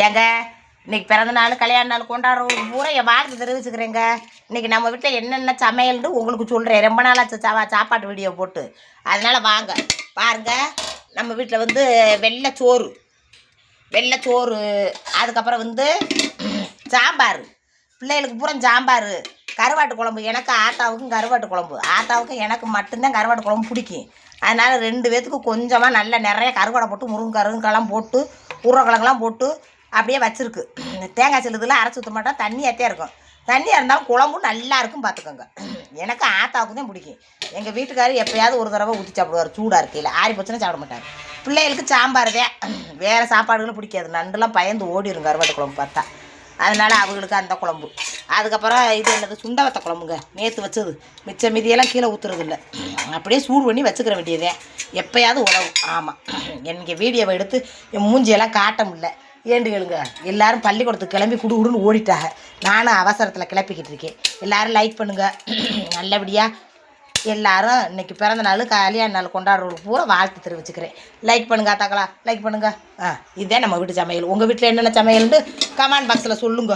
ஏங்க இன்னைக்கு பிறந்த நாள் கல்யாண நாள் கொண்டாடுறவங்களுக்கு பூரா என் வாழ்த்து தெரிவிச்சுக்கிறேங்க. இன்னைக்கு நம்ம வீட்டில் என்னென்ன சமையல்னு உங்களுக்கு சொல்கிறேன். ரொம்ப நாளாச்சு சாப்பாட்டு வீடியோ போட்டு. அதனால் வாங்க பாருங்க. நம்ம வீட்டில் வந்து வெள்ளைச்சோறு, அதுக்கப்புறம் வந்து சாம்பார், பிள்ளைகளுக்கு பூரா சாம்பார், கருவாட்டு குழம்பு. எனக்கு ஆத்தாவுக்கும் கருவாட்டு குழம்பு, ஆத்தாவுக்கும் எனக்கு மட்டும்தான் கருவாட்டு குழம்பு பிடிக்கும். அதனால் 2 பேத்துக்கு கொஞ்சமாக நல்லா நிறைய கருவாடை போட்டு முருங்கெல்லாம் போட்டு உருளைக்கிழங்கெல்லாம் போட்டு அப்படியே வச்சுருக்கு. தேங்காய் சிலுதெல்லாம் அரைச்சி ஊற்ற மாட்டோம், தண்ணியாகத்தே இருக்கும். தண்ணியாக இருந்தாலும் குழம்பும் நல்லா இருக்கும் பார்த்துக்கோங்க. எனக்கு ஆத்தாவுக்கு தான் பிடிக்கும். எங்கள் வீட்டுக்காரர் எப்போயாவது ஒரு தடவை ஊற்றி சாப்பிடுவார், சூடாக இருக்கையில். ஆறி போச்சுன்னா சாப்பிட மாட்டார். பிள்ளைகளுக்கு சாம்பார் தான், வேறு சாப்பாடுகளும் பிடிக்காது. நண்டுலாம் பயந்து ஓடிடும் கருவாட்டு குழம்பு பார்த்தா. அதனால் அவங்களுக்கு அந்த குழம்பு. அதுக்கப்புறம் இது என்னது, சுண்டவத்த குழம்புங்க. நேற்று வச்சது மிச்ச மீதியெல்லாம் கீழே ஊற்றுறது இல்லை, அப்படியே சூடு பண்ணி வச்சுக்கிற வேண்டியதே. எப்போயாவது உழவும். ஆமாம், எனக்கு வீடியோவை எடுத்து என் மூஞ்சியெல்லாம் காட்ட முடியல. ஏண்டுகளுங்க, எல்லோரும் பள்ளிக்கூடத்துக்கு கிளம்பி குடுன்னு ஓடிட்டாங்க. நானும் அவசரத்தில் கிளப்பிக்கிட்டு இருக்கேன். எல்லோரும் லைக் பண்ணுங்கள். நல்லபடியாக எல்லோரும் இன்றைக்கி பிறந்த நாள் கல்யாண நாள் கொண்டாடுறவங்களுக்கு பூரா வாழ்த்து தெரிவிச்சுக்கிறேன். லைக் பண்ணுங்க தாக்களா, லைக் பண்ணுங்கள். இதுதான் நம்ம வீட்டு சமையல். உங்கள் வீட்டில் என்னென்ன சமையல்னு கமெண்ட் பாக்ஸில் சொல்லுங்க.